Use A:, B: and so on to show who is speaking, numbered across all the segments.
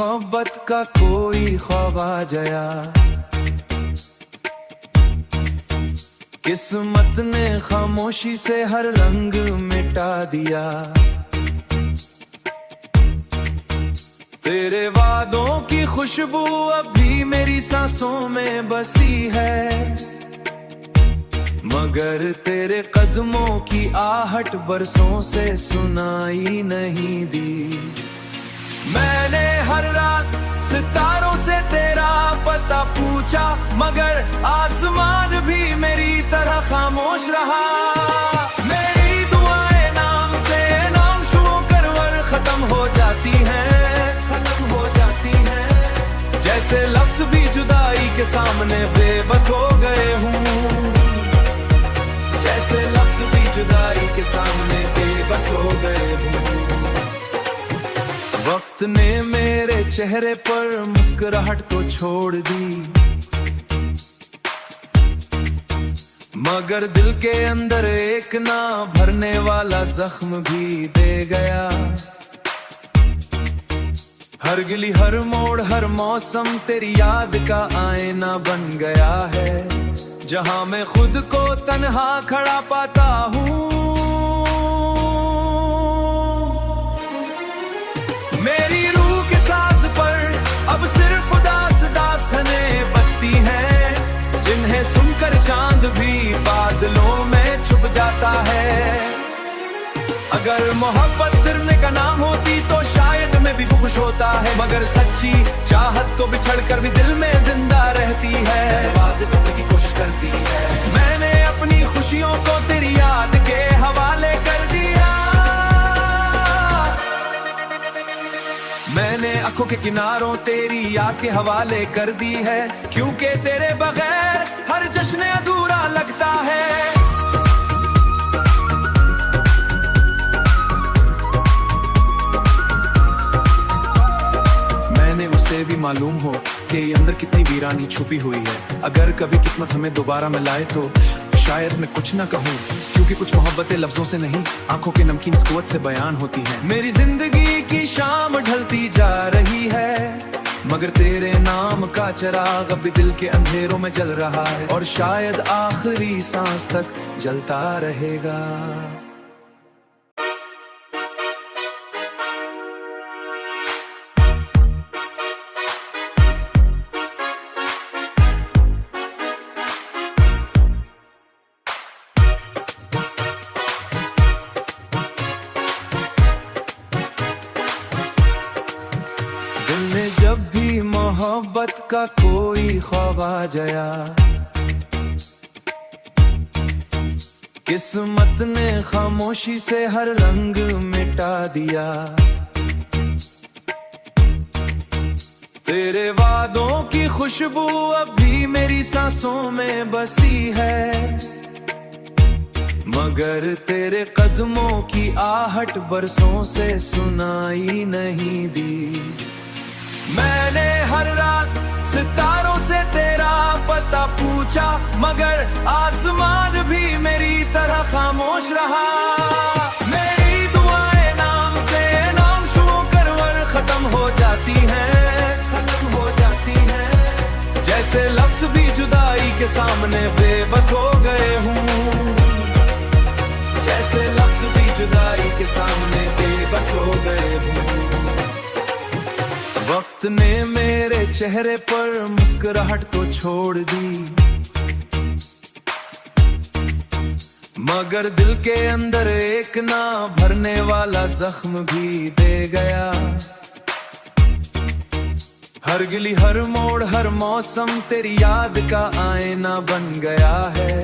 A: मोहब्बत का कोई ख्वाब आ गया, किस्मत ने खामोशी से हर रंग मिटा दिया। तेरे वादों की खुशबू अब भी मेरी सांसों में बसी है, मगर तेरे कदमों की आहट बरसों से सुनाई नहीं दी। मैंने हर रात सितारों से तेरा पता पूछा, मगर आसमान भी मेरी तरह खामोश रहा। मेरी दुआएं नाम से नाम शुरू कर वर खत्म हो जाती हैं, खत्म हो जाती हैं। जैसे लफ्ज भी जुदाई के सामने बेबस हो गए हूँ, जैसे लफ्ज भी जुदाई के सामने बेबस हो गए हूँ। वक्त ने मेरे चेहरे पर मुस्कुराहट तो छोड़ दी, मगर दिल के अंदर एक ना भरने वाला जख्म भी दे गया। हर गिली हर मोड़ हर मौसम तेरी याद का आईना बन गया है, जहां मैं खुद को तन्हा खड़ा पाता हूँ। मेरी रूह के सांस पर अब सिर्फ उदास दास्तानें बचती हैं, जिन्हें सुनकर चांद भी बादलों में छुप जाता है। अगर मोहब्बत सिरने का नाम होती तो शायद मैं भी खुश होता है, मगर सच्ची चाहत तो बिछड़ कर भी दिल में जिंदा रहती है, आवाज़ तोड़ने की कोशिश करती है। मैंने अपनी खुशियों को तेरी याद के हवाले कर दिया, मैंने आंखों के किनारों तेरी याद के हवाले कर दी है, क्योंकि तेरे बगैर हर जश्न अधूरा लगता है। मैंने उसे भी मालूम हो कि अंदर कितनी वीरानी छुपी हुई है। अगर कभी किस्मत हमें दोबारा मिलाए तो शायद मैं कुछ ना कहूँ, क्योंकि कुछ मोहब्बतें लफ्जों से नहीं आंखों के नमकीन कुव्वत से बयान होती हैं। मेरी जिंदगी की शाम ढलती जा रही है, मगर तेरे नाम का चिराग अब भी दिल के अंधेरों में जल रहा है, और शायद आखिरी सांस तक जलता रहेगा। जब भी मोहब्बत का कोई ख्वाब आ गया, किस्मत ने खामोशी से हर रंग मिटा दिया। तेरे वादों की खुशबू अब भी मेरी सांसों में बसी है, मगर तेरे कदमों की आहट बरसों से सुनाई नहीं दी। मैंने हर रात सितारों से तेरा पता पूछा, मगर आसमान भी मेरी तरह खामोश रहा। मेरी दुआएं नाम से नाम शुरू कर वर खत्म हो जाती हैं, खत्म हो जाती हैं। जैसे लफ्ज भी जुदाई के सामने बेबस हो गए हूँ, जैसे लफ्ज भी जुदाई के सामने बेबस हो गए हूँ। वक्त ने मेरे चेहरे पर मुस्कुराहट तो छोड़ दी, मगर दिल के अंदर एक ना भरने वाला जख्म भी दे गया। हर गिली हर मोड़ हर मौसम तेरी याद का आईना बन गया है,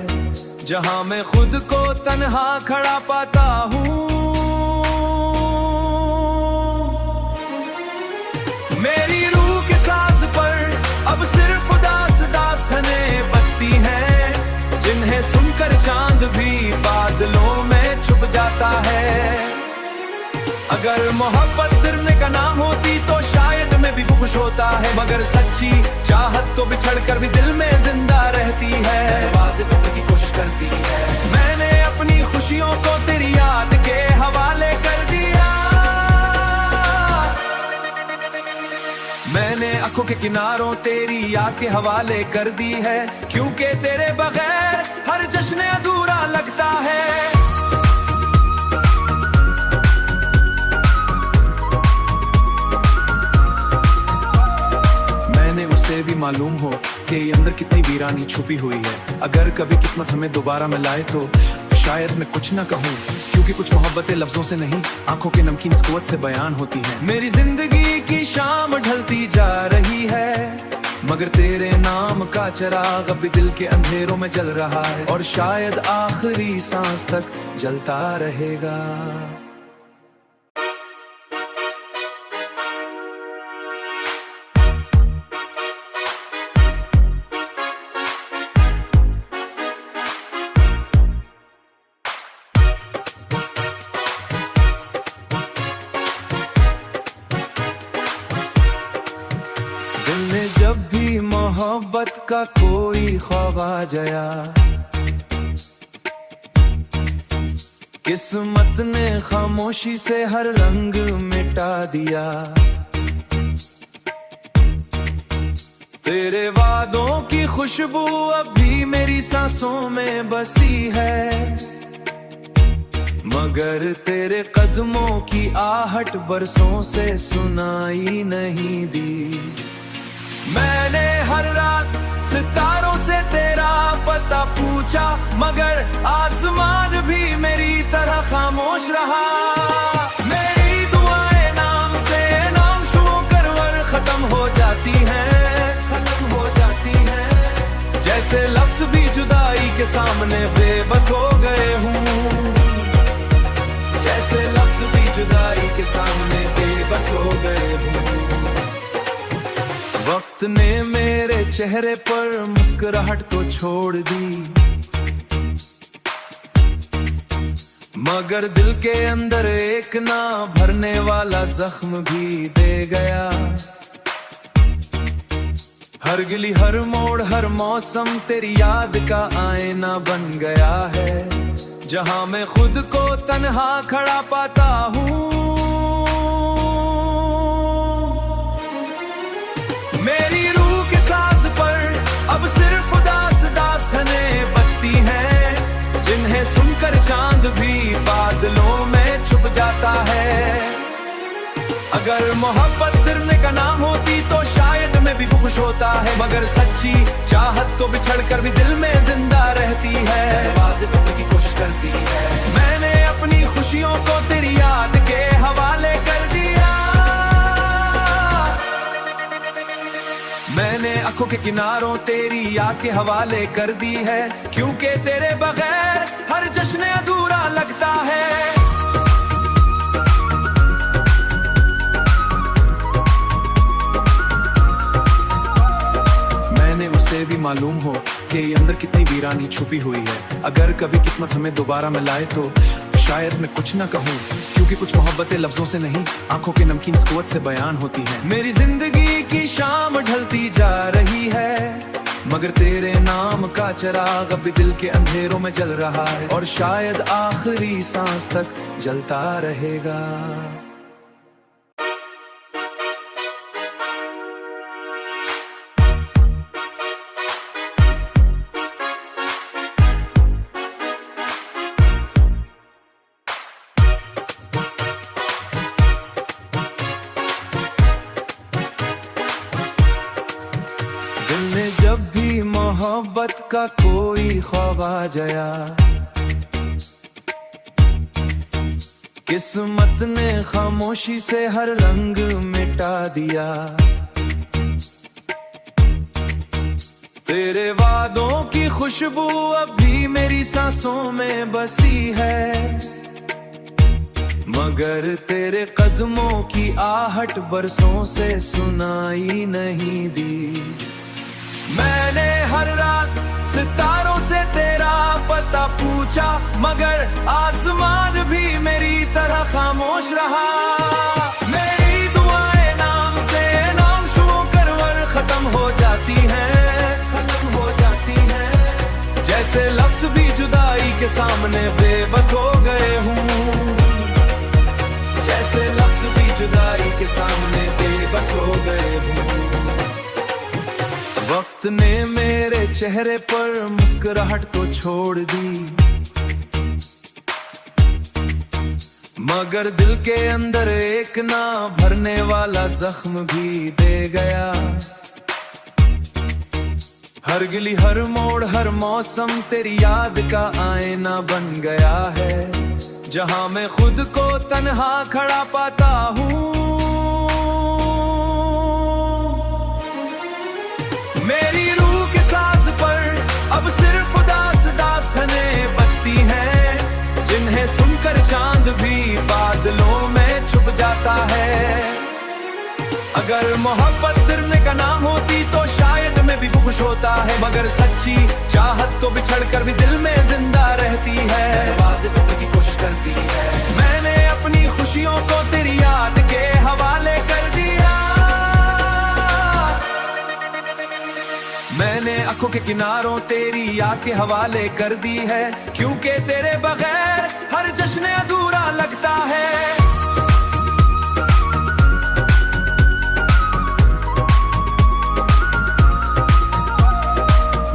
A: जहां मैं खुद को तन्हा खड़ा पाता हूँ। मेरी रूह के सांस पर अब सिर्फ उदास दास्तानें बचती हैं, जिन्हें सुनकर चांद भी बादलों में छुप जाता है। अगर मोहब्बत सिरने का नाम होती तो शायद मैं भी खुश होता है, मगर सच्ची चाहत तो बिछड़ कर भी दिल में जिंदा रहती है, आवाज़ तोड़ने की कोशिश करती है। मैंने अपनी खुशियों को तेरी याद के हवाले कर दिया, के किनारों तेरी याद के हवाले कर दी है, क्योंकि तेरे बगैर हर जश्न अधूरा लगता है। मैंने उसे भी मालूम हो कि ये अंदर कितनी वीरानी छुपी हुई है। अगर कभी किस्मत हमें दोबारा मिलाए तो शायद मैं कुछ ना कहूँ, क्योंकि कुछ मोहब्बतें लफ्जों से नहीं, आंखों के नमकीन कुव्वत से बयान होती हैं। मेरी जिंदगी की शाम ढलती जा रही है, मगर तेरे नाम का चिराग अभी दिल के अंधेरों में जल रहा है, और शायद आखिरी सांस तक जलता रहेगा। दिल ने जब भी मोहब्बत का कोई ख्वाब आ जाया, किस्मत ने खामोशी से हर रंग मिटा दिया। तेरे वादों की खुशबू अभी मेरी सांसों में बसी है, मगर तेरे कदमों की आहट बरसों से सुनाई नहीं दी। मैंने हर रात सितारों से तेरा पता पूछा, मगर आसमान भी मेरी तरह खामोश रहा। मेरी दुआएं नाम से नामशुओं करवर खत्म हो जाती हैं, खत्म हो जाती हैं। जैसे लफ्ज भी जुदाई के सामने बेबस हो गए हूँ, जैसे लफ्ज भी जुदाई के सामने बेबस हो गए हूँ। वक्त ने मेरे चेहरे पर मुस्कुराहट तो छोड़ दी, मगर दिल के अंदर एक ना भरने वाला जख्म भी दे गया। हर गिली हर मोड़ हर मौसम तेरी याद का आईना बन गया है, जहां मैं खुद को तन्हा खड़ा पाता हूँ। मेरी रूह के सांस पर अब सिर्फ उदास दास्तानें बचती हैं, जिन्हें सुनकर चांद भी बादलों में छुप जाता है। अगर मोहब्बत सिरने का नाम होती तो शायद मैं भी खुश होता है, मगर सच्ची चाहत तो बिछड़ कर भी दिल में जिंदा रहती है, आवाज़ तोड़ने की कोशिश करती है। मैंने अपनी खुशियों को तेरी याद के हवाले कर दिया, मैंने आंखों के किनारों तेरी याद के हवाले कर दी है, क्योंकि तेरे बगैर हर जश्न अधूरा लगता है। मैंने उसे भी मालूम हो कि ये अंदर कितनी वीरानी छुपी हुई है। अगर कभी किस्मत हमें दोबारा मिलाए तो शायद मैं कुछ ना कहूँ, क्योंकि कुछ मोहब्बतें लफ्जों से नहीं, आंखों के नमकीन कुव्वत से बयान होती हैं। मेरी जिंदगी की शाम ढलती जा रही है, मगर तेरे नाम का चिराग अभी दिल के अंधेरों में जल रहा है, और शायद आखिरी सांस तक जलता रहेगा। दिल ने जब भी मोहब्बत का कोई ख्वाब आ जाया, किस्मत ने खामोशी से हर रंग मिटा दिया। तेरे वादों की खुशबू अभी मेरी सांसों में बसी है, मगर तेरे कदमों की आहट बरसों से सुनाई नहीं दी। मैंने हर रात सितारों से तेरा पता पूछा, मगर आसमान भी मेरी तरह खामोश रहा। मेरी दुआएं नाम से नामशुओं करवर खत्म हो जाती हैं, खत्म हो जाती हैं। जैसे लफ्ज भी जुदाई के सामने बेबस हो गए हूँ, जैसे लफ्ज भी जुदाई के सामने बेबस हो गए हूँ। ने मेरे चेहरे पर मुस्कुराहट तो छोड़ दी, मगर दिल के अंदर एक ना भरने वाला जख्म भी दे गया। हर गिली हर मोड़ हर मौसम तेरी याद का आईना बन गया है, जहां मैं खुद को तन्हा खड़ा पाता हूँ। मेरी रूह के साज पर अब सिर्फ उदास दास्तानें बजती हैं, जिन्हें सुनकर चांद भी बादलों में छुप जाता है। अगर मोहब्बत सिरने का नाम होती तो शायद मैं भी खुश होता है, मगर सच्ची चाहत तो बिछड़ कर भी दिल में जिंदा रहती है, आवाज़ें तोड़ने की कोशिश करती है। मैंने अपनी खुशियों को तेरी याद के हवाले कर दिया, मैंने आंखों के किनारों तेरी याद के हवाले कर दी है, क्योंकि तेरे बगैर हर जश्न अधूरा लगता है।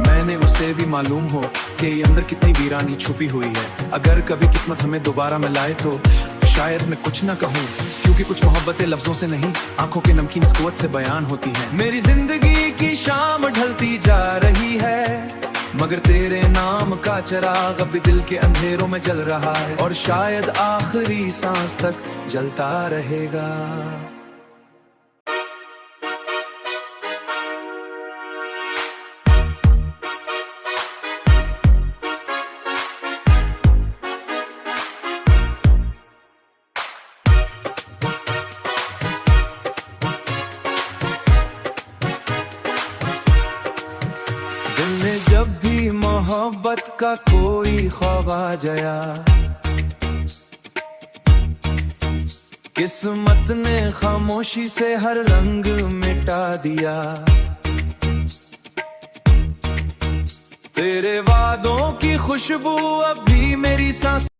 A: मैंने उसे भी मालूम हो कि ये अंदर कितनी वीरानी छुपी हुई है। अगर कभी किस्मत हमें दोबारा मिलाए तो शायद मैं कुछ ना कहूँ, क्योंकि कुछ मोहब्बतें लफ्जों से नहीं आंखों के नमकीन इस कुव्वत से बयान होती हैं। मेरी जिंदगी की शाम ढलती जा रही है, मगर तेरे नाम का चिराग अब भी दिल के अंधेरों में जल रहा है, और शायद आखिरी सांस तक जलता रहेगा। दिल में जब भी मोहब्बत का कोई ख्वाब आ जाया, किस्मत ने खामोशी से हर रंग मिटा दिया। तेरे वादों की खुशबू अब भी मेरी सांस